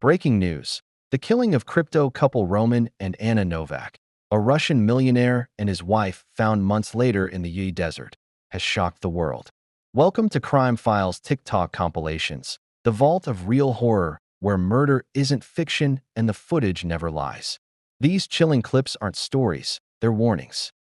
Breaking news. The killing of crypto couple Roman and Anna Novak, a Russian millionaire and his wife found months later in the desert, has shocked the world. Welcome to Crime Files TikTok compilations, the vault of real horror where murder isn't fiction and the footage never lies. These chilling clips aren't stories, they're warnings.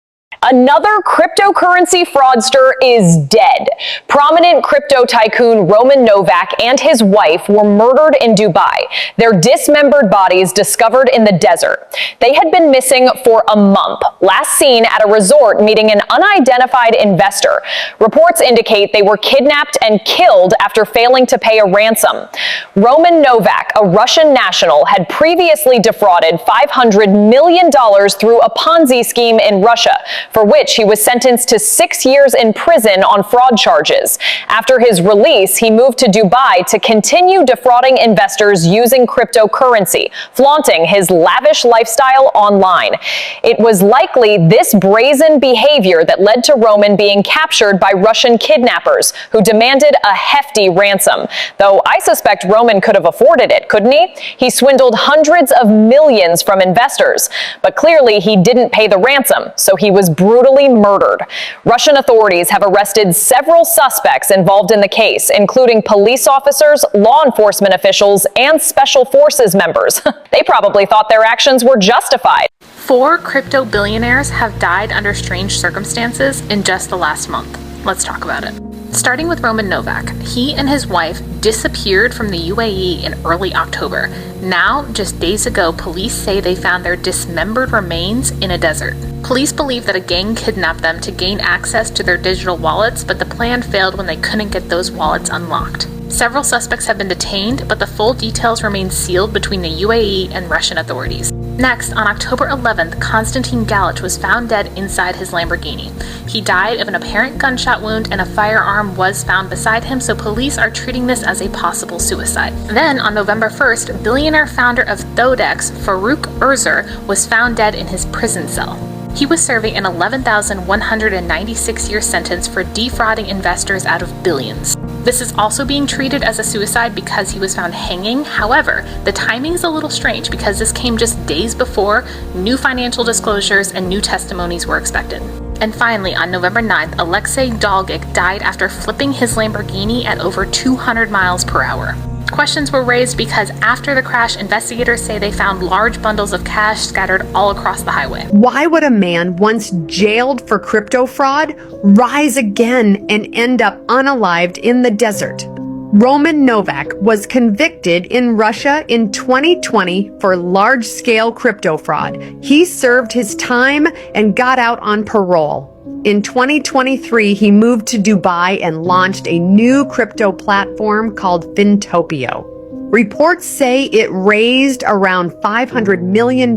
Another cryptocurrency fraudster is dead. Prominent crypto tycoon Roman Novak and his wife were murdered in Dubai, their dismembered bodies discovered in the desert. They had been missing for a month, last seen at a resort meeting an unidentified investor. Reports indicate they were kidnapped and killed after failing to pay a ransom. Roman Novak, a Russian national, had previously defrauded $500 million through a Ponzi scheme in Russia, for which he was sentenced to 6 years in prison on fraud charges. After his release, he moved to Dubai to continue defrauding investors using cryptocurrency, flaunting his lavish lifestyle online. It was likely this brazen behavior that led to Roman being captured by Russian kidnappers, who demanded a hefty ransom. Though I suspect Roman could have afforded it, couldn't he? He swindled hundreds of millions from investors, but clearly he didn't pay the ransom, so he was brutally murdered. Russian authorities have arrested several suspects involved in the case, including police officers, law enforcement officials, and special forces members. They probably thought their actions were justified. 4 crypto billionaires have died under strange circumstances in just the last month. Let's talk about it. Starting with Roman Novak, he and his wife disappeared from the UAE in early October. Now, just days ago, police say they found their dismembered remains in a desert. Police believe that a gang kidnapped them to gain access to their digital wallets, but the plan failed when they couldn't get those wallets unlocked. Several suspects have been detained, but the full details remain sealed between the UAE and Russian authorities. Next, on October 11th, Konstantin Galich was found dead inside his Lamborghini. He died of an apparent gunshot wound and a firearm was found beside him, so police are treating this as a possible suicide. Then, on November 1st, billionaire founder of Thodex, Farouk Urzer, was found dead in his prison cell. He was serving an 11,196-year sentence for defrauding investors out of billions. This is also being treated as a suicide because he was found hanging. However, the timing is a little strange because this came just days before new financial disclosures and new testimonies were expected. And finally, on November 9th, Alexei Dolgik died after flipping his Lamborghini at over 200 miles per hour. Questions were raised because after the crash, investigators say they found large bundles of cash scattered all across the highway. Why would a man once jailed for crypto fraud rise again and end up unalived in the desert? Roman Novak was convicted in Russia in 2020 for large-scale crypto fraud. He served his time and got out on parole. In 2023, he moved to Dubai and launched a new crypto platform called Fintopio. Reports say it raised around $500 million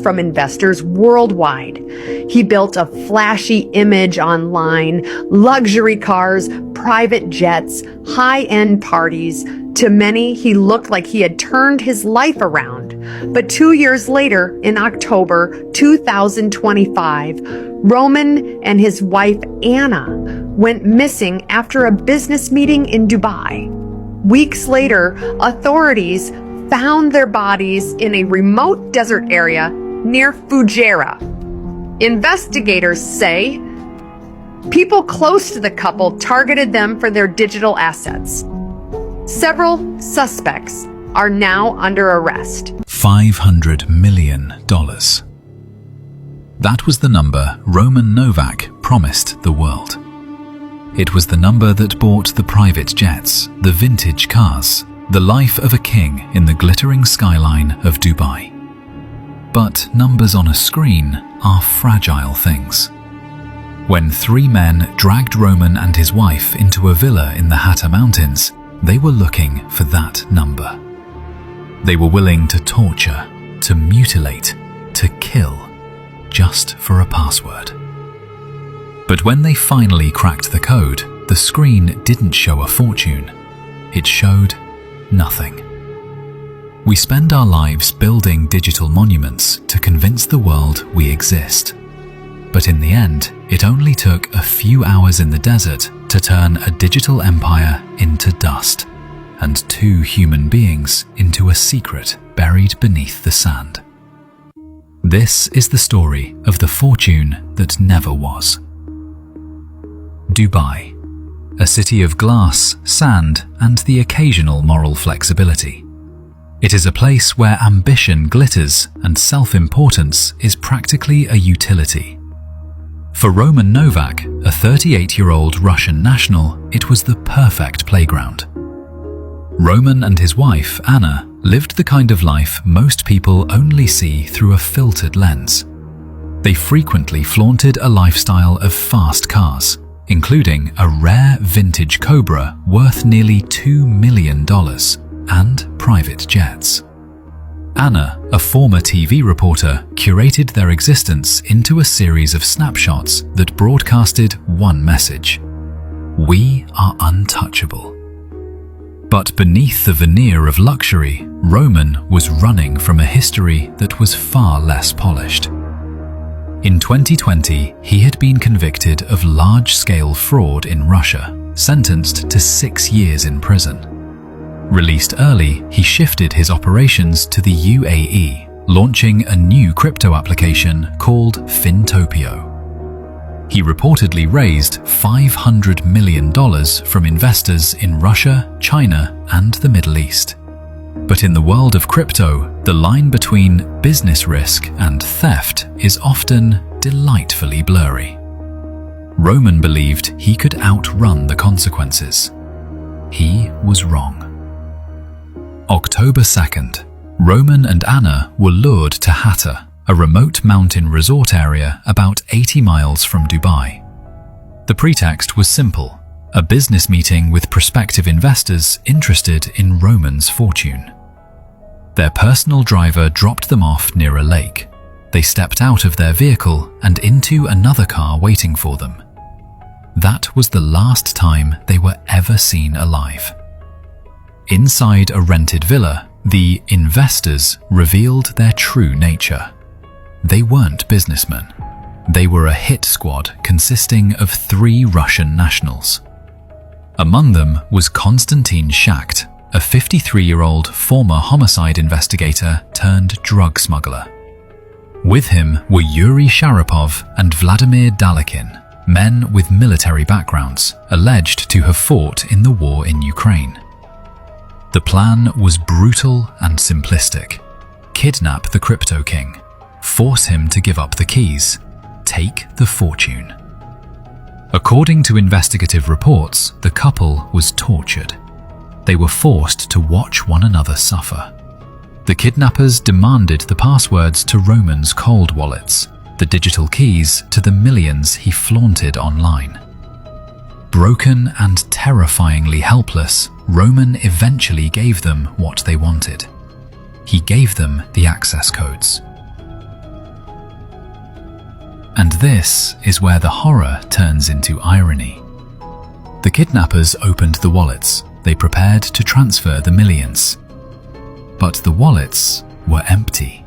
from investors worldwide. He built a flashy image online, luxury cars, private jets, high-end parties. To many, he looked like he had turned his life around. But 2 years later, in October 2025, Roman and his wife Anna went missing after a business meeting in Dubai. Weeks later, authorities found their bodies in a remote desert area near Fujairah. Investigators say people close to the couple targeted them for their digital assets. Several suspects are now under arrest. $500 million. That was the number Roman Novak promised the world. It was the number that bought the private jets, the vintage cars, the life of a king in the glittering skyline of Dubai. But numbers on a screen are fragile things. When 3 men dragged Roman and his wife into a villa in the Hatta Mountains, they were looking for that number. They were willing to torture, to mutilate, to kill, just for a password. But when they finally cracked the code, the screen didn't show a fortune. It showed nothing. We spend our lives building digital monuments to convince the world we exist. But in the end, it only took a few hours in the desert to turn a digital empire into dust. and 2 human beings into a secret buried beneath the sand. This is the story of the fortune that never was. Dubai, a city of glass, sand, and the occasional moral flexibility. It is a place where ambition glitters and self-importance is practically a utility. For Roman Novak, a 38-year-old Russian national, it was the perfect playground. Roman and his wife, Anna, lived the kind of life most people only see through a filtered lens. They frequently flaunted a lifestyle of fast cars, including a rare vintage Cobra worth nearly $2 million, and private jets. Anna, a former TV reporter, curated their existence into a series of snapshots that broadcasted one message: we are untouchable. But beneath the veneer of luxury, Roman was running from a history that was far less polished. In 2020, he had been convicted of large-scale fraud in Russia, sentenced to 6 years in prison. Released early, he shifted his operations to the UAE, launching a new crypto application called Fintopio. He reportedly raised $500 million from investors in Russia, China, and the Middle East. But in the world of crypto, the line between business risk and theft is often delightfully blurry. Roman believed he could outrun the consequences. He was wrong. October 2nd, Roman and Anna were lured to Hatta, a remote mountain resort area about 80 miles from Dubai. The pretext was simple: a business meeting with prospective investors interested in Roman's fortune. Their personal driver dropped them off near a lake. They stepped out of their vehicle and into another car waiting for them. That was the last time they were ever seen alive. Inside a rented villa, the investors revealed their true nature. They weren't businessmen. They were a hit squad consisting of 3 Russian nationals. Among them was Konstantin Shakt, a 53-year-old former homicide investigator turned drug smuggler. With him were Yuri Sharapov and Vladimir Dalekin, men with military backgrounds, alleged to have fought in the war in Ukraine. The plan was brutal and simplistic. Kidnap the crypto king, force him to give up the keys, take the fortune. According to investigative reports, the couple was tortured. They were forced to watch one another suffer. The kidnappers demanded the passwords to Roman's cold wallets, the digital keys to the millions he flaunted online. Broken and terrifyingly helpless, Roman eventually gave them what they wanted. He gave them the access codes. And this is where the horror turns into irony. The kidnappers opened the wallets. They prepared to transfer the millions. But the wallets were empty.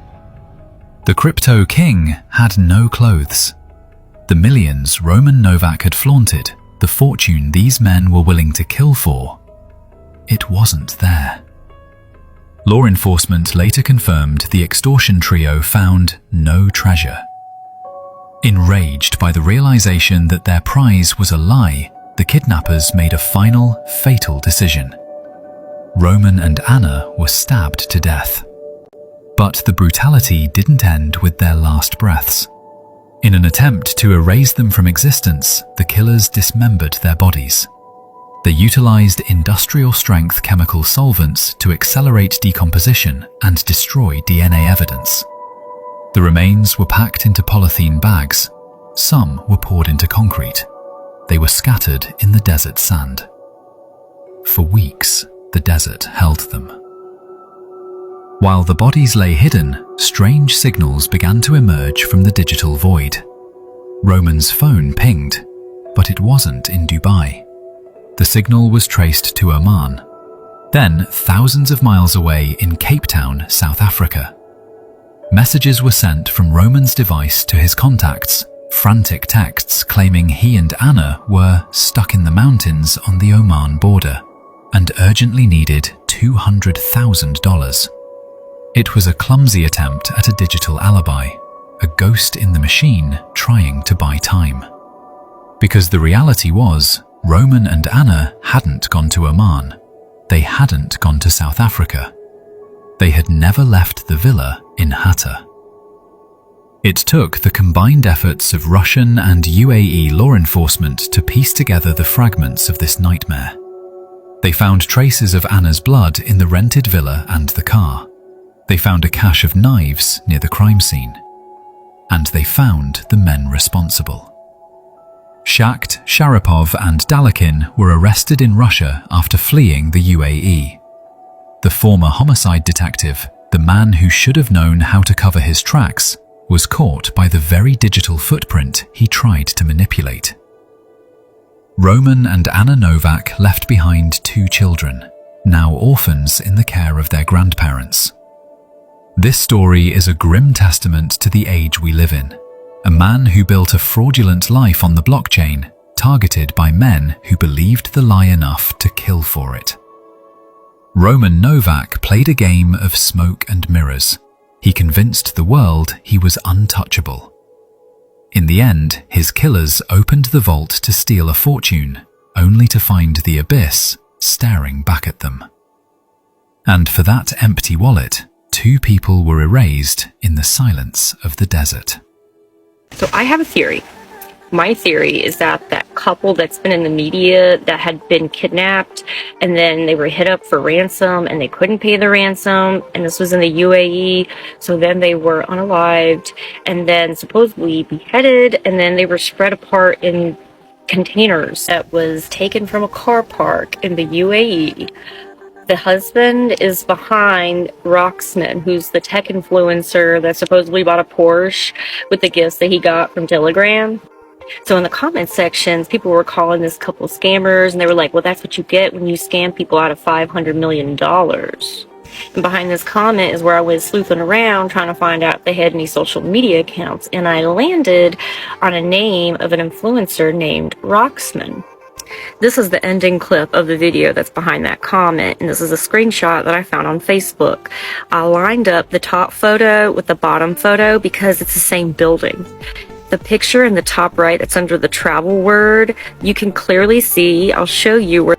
The crypto king had no clothes. The millions Roman Novak had flaunted, the fortune these men were willing to kill for, it wasn't there. Law enforcement later confirmed the extortion trio found no treasure. Enraged by the realization that their prize was a lie, the kidnappers made a final, fatal decision. Roman and Anna were stabbed to death. But the brutality didn't end with their last breaths. In an attempt to erase them from existence, the killers dismembered their bodies. They utilized industrial-strength chemical solvents to accelerate decomposition and destroy DNA evidence. The remains were packed into polythene bags. Some were poured into concrete. They were scattered in the desert sand. For weeks, the desert held them. While the bodies lay hidden, strange signals began to emerge from the digital void. Roman's phone pinged, but it wasn't in Dubai. The signal was traced to Oman, then thousands of miles away in Cape Town, South Africa. Messages were sent from Roman's device to his contacts, frantic texts claiming he and Anna were stuck in the mountains on the Oman border. and urgently needed $200,000. It was a clumsy attempt at a digital alibi, a ghost in the machine trying to buy time. Because the reality was, Roman and Anna hadn't gone to Oman. They hadn't gone to South Africa. They had never left the villa in Hatta. It took the combined efforts of Russian and UAE law enforcement to piece together the fragments of this nightmare. They found traces of Anna's blood in the rented villa and the car. They found a cache of knives near the crime scene. And they found the men responsible. Shakht, Sharapov and Dalakin were arrested in Russia after fleeing the UAE. The former homicide detective, the man who should have known how to cover his tracks, was caught by the very digital footprint he tried to manipulate. Roman and Anna Novak left behind 2 children, now orphans in the care of their grandparents. This story is a grim testament to the age we live in. A man who built a fraudulent life on the blockchain, targeted by men who believed the lie enough to kill for it. Roman Novak played a game of smoke and mirrors. He convinced the world he was untouchable. In the end, his killers opened the vault to steal a fortune, only to find the abyss staring back at them. And for that empty wallet, 2 people were erased in the silence of the desert. So I have a theory. My theory is that that couple that's been in the media that had been kidnapped and then they were hit up for ransom and they couldn't pay the ransom, and this was in the UAE, so then they were unalived and then supposedly beheaded, and then they were spread apart in containers that was taken from a car park in the UAE. The husband is behind Roxman, who's the tech influencer that supposedly bought a Porsche with the gifts that he got from Telegram. So in the comment sections, people were calling this couple scammers, and they were like, well, that's what you get when you scam people out of $500 million. And behind this comment is where I was sleuthing around trying to find out if they had any social media accounts, and I landed on a name of an influencer named Roxman. This is the ending clip of the video that's behind that comment, and this is a screenshot that I found on Facebook. I lined up the top photo with the bottom photo because it's the same building. The picture in the top right that's under the travel word, you can clearly see, I'll show you where.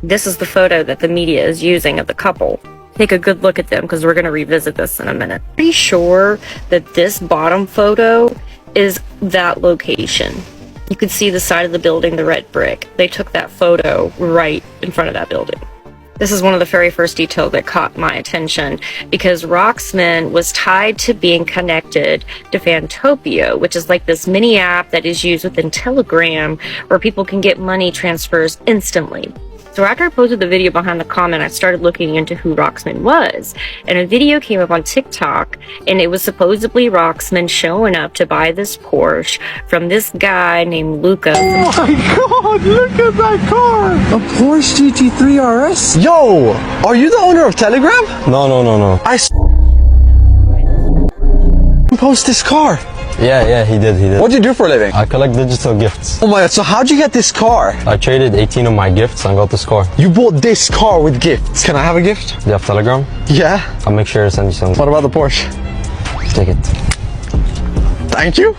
This is the photo that the media is using of the couple. Take a good look at them because we're going to revisit this in a minute. Pretty sure that this bottom photo is that location. You can see the side of the building, the red brick. They took that photo right in front of that building. This is one of the very first details that caught my attention because Roxman was tied to being connected to Fantopia, which is like this mini app that is used within Telegram where people can get money transfers instantly. So after I posted the video behind the comment, I started looking into who Roxman was. And a video came up on TikTok, and it was supposedly Roxman showing up to buy this Porsche from this guy named Luca. Oh my god, look at that car! A Porsche GT3 RS? Yo, are you the owner of Telegram? No. I post this car. Yeah, he did. What do you do for a living? I collect digital gifts. Oh my god, so how'd you get this car? I traded 18 of my gifts and got this car. You bought this car with gifts. Can I have a gift? Do you have Telegram? Yeah. I'll make sure to send you some. What about the Porsche? Take it. Thank you.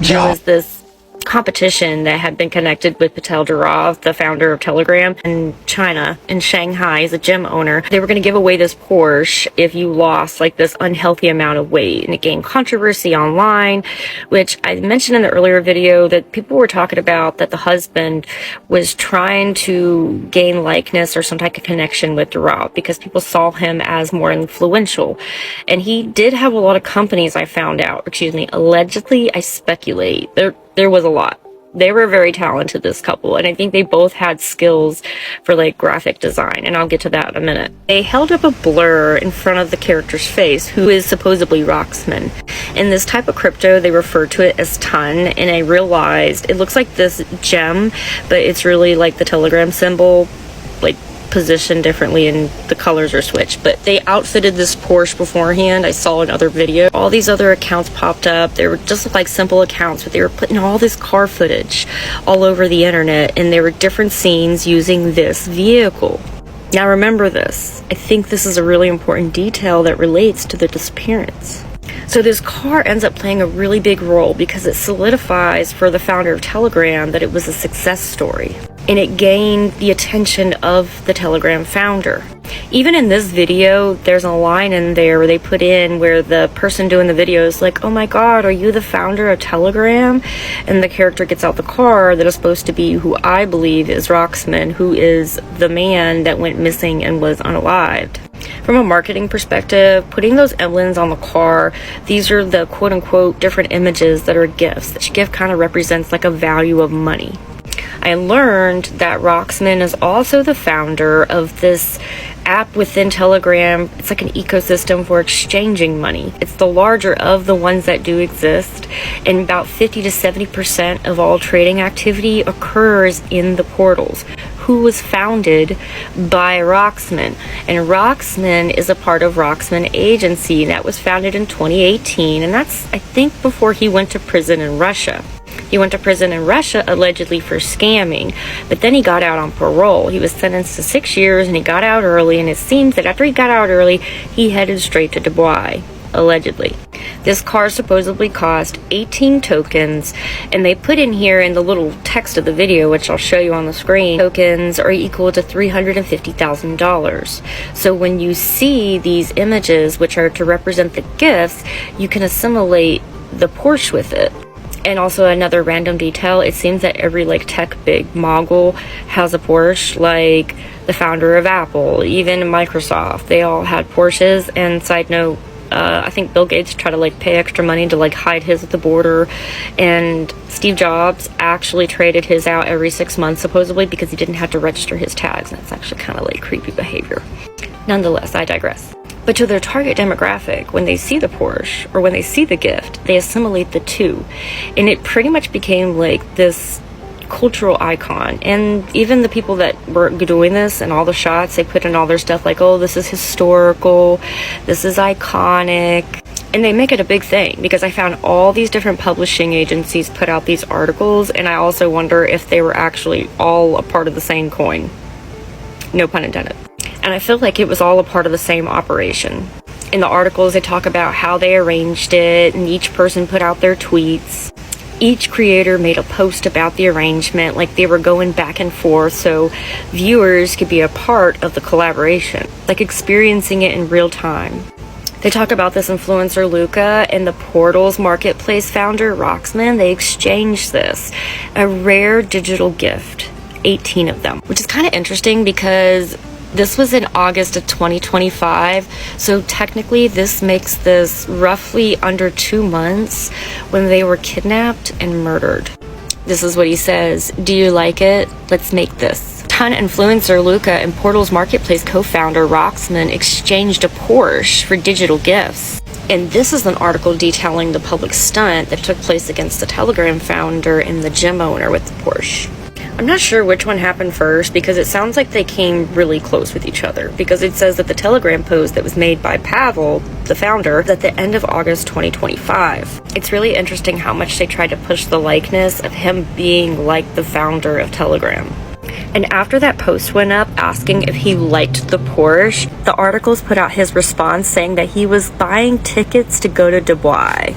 There was this competition that had been connected with Patel Durov, the founder of Telegram, in China, in Shanghai. He's a gym owner. They were going to give away this Porsche if you lost like this unhealthy amount of weight, and it gained controversy online, which I mentioned in the earlier video that people were talking about that the husband was trying to gain likeness or some type of connection with Durov because people saw him as more influential. And he did have a lot of companies, I found out, allegedly, I speculate. There was a lot. They were very talented, this couple, and I think they both had skills for like graphic design, and I'll get to that in a minute. They held up a blur in front of the character's face, who is supposedly Roxman. In this type of crypto, they refer to it as ton, and I realized it looks like this gem, but it's really like the Telegram symbol, like positioned differently and the colors are switched. But they outfitted this Porsche beforehand. I saw another video. All these other accounts popped up. They were just like simple accounts, but they were putting all this car footage all over the internet, and there were different scenes using this vehicle. Now remember this. I think this is a really important detail that relates to the disappearance. So this car ends up playing a really big role because it solidifies for the founder of Telegram that it was a success story. And it gained the attention of the Telegram founder. Even in this video, there's a line in there where they put in where the person doing the video is like, "Oh my God, are you the founder of Telegram?" And the character gets out the car that is supposed to be who I believe is Roxman, who is the man that went missing and was unalived. From a marketing perspective, putting those emblems on the car, these are the quote-unquote different images that are gifts. Each gift kind of represents like a value of money. I learned that Roxman is also the founder of this app within Telegram. It's like an ecosystem for exchanging money. It's the larger of the ones that do exist, and about 50 to 70% of all trading activity occurs in the portals. Who was founded by Roxman, and Roxman is a part of Roxman Agency that was founded in 2018, and that's, I think, before he went to prison in Russia. He went to prison in Russia allegedly for scamming, but then he got out on parole. He was sentenced to 6 years and he got out early, and it seems that after he got out early, he headed straight to Dubai, allegedly. This car supposedly cost 18 tokens, and they put in here in the little text of the video, which I'll show you on the screen, tokens are equal to $350,000. So when you see these images, which are to represent the gifts, you can assimilate the Porsche with it. And also another random detail, it seems that every like tech big mogul has a Porsche, like the founder of Apple, even Microsoft, they all had Porsches. And side note, I think Bill Gates tried to like pay extra money to like hide his at the border, and Steve Jobs actually traded his out every 6 months supposedly because he didn't have to register his tags, and that's actually kind of like creepy behavior. Nonetheless, I digress. But to their target demographic, when they see the Porsche or when they see the gift, they assimilate the two. And it pretty much became like this cultural icon. And even the people that were doing this and all the shots, they put in all their stuff like, oh, this is historical, this is iconic. And they make it a big thing because I found all these different publishing agencies put out these articles, and I also wonder if they were actually all a part of the same coin. No pun intended. And I feel like it was all a part of the same operation. In the articles, they talk about how they arranged it, and each person put out their tweets. Each creator made a post about the arrangement, like they were going back and forth so viewers could be a part of the collaboration, like experiencing it in real time. They talk about this influencer Luca and the Portals marketplace founder Roxman. They exchanged this, a rare digital gift, 18 of them, which is kind of interesting because this was in August of 2025, so technically this makes this roughly under 2 months when they were kidnapped and murdered. This is what he says: "Do you like it? Let's make this." Ton influencer Luca and Portals Marketplace co-founder Roxman exchanged a Porsche for digital gifts. And this is an article detailing the public stunt that took place against the Telegram founder and the gym owner with the Porsche. I'm not sure which one happened first because it sounds like they came really close with each other, because it says that the Telegram post that was made by Pavel, the founder, was at the end of August 2025. It's really interesting how much they tried to push the likeness of him being like the founder of Telegram. And after that post went up asking if he liked the Porsche, the articles put out his response saying that he was buying tickets to go to Dubai.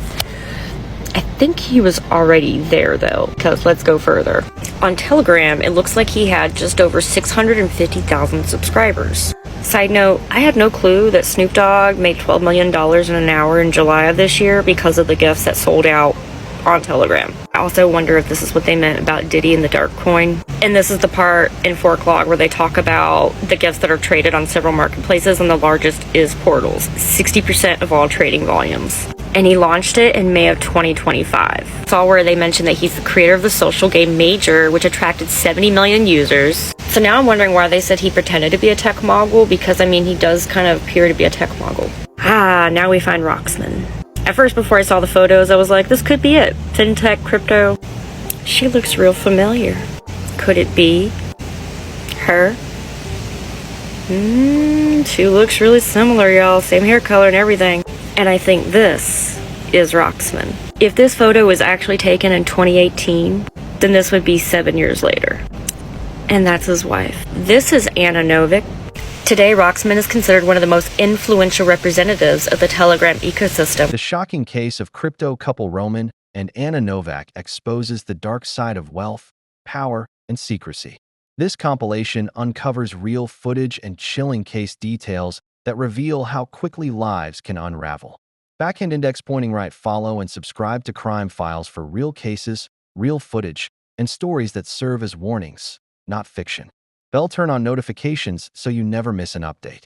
I think he was already there though, because let's go further. On Telegram, it looks like he had just over 650,000 subscribers. Side note, I had no clue that Snoop Dogg made $12 million in an hour in July of this year because of the gifts that sold out on Telegram. I also wonder if this is what they meant about Diddy and the dark coin. And this is the part in Fork Log where they talk about the gifts that are traded on several marketplaces, and the largest is Portals, 60% of all trading volumes. And he launched it in May of 2025. Saw where they mentioned that he's the creator of the social game Major, which attracted 70 million users. So now I'm wondering why they said he pretended to be a tech mogul, because I mean, he does kind of appear to be a tech mogul. Now we find Roxman. At first, before I saw the photos, I was like, this could be it. Fintech, crypto. She looks real familiar. Could it be her? She looks really similar, y'all. Same hair color and everything. And I think this is Roxman. If this photo was actually taken in 2018, then this would be 7 years later. And that's his wife. This is Anna Novak. Today, Roxman is considered one of the most influential representatives of the Telegram ecosystem. The shocking case of crypto couple Roman and Anna Novak exposes the dark side of wealth, power, and secrecy. This compilation uncovers real footage and chilling case details that reveal how quickly lives can unravel. Backhand index pointing right, follow and subscribe to Crime Files for real cases, real footage, and stories that serve as warnings, not fiction. Bell turn on notifications so you never miss an update.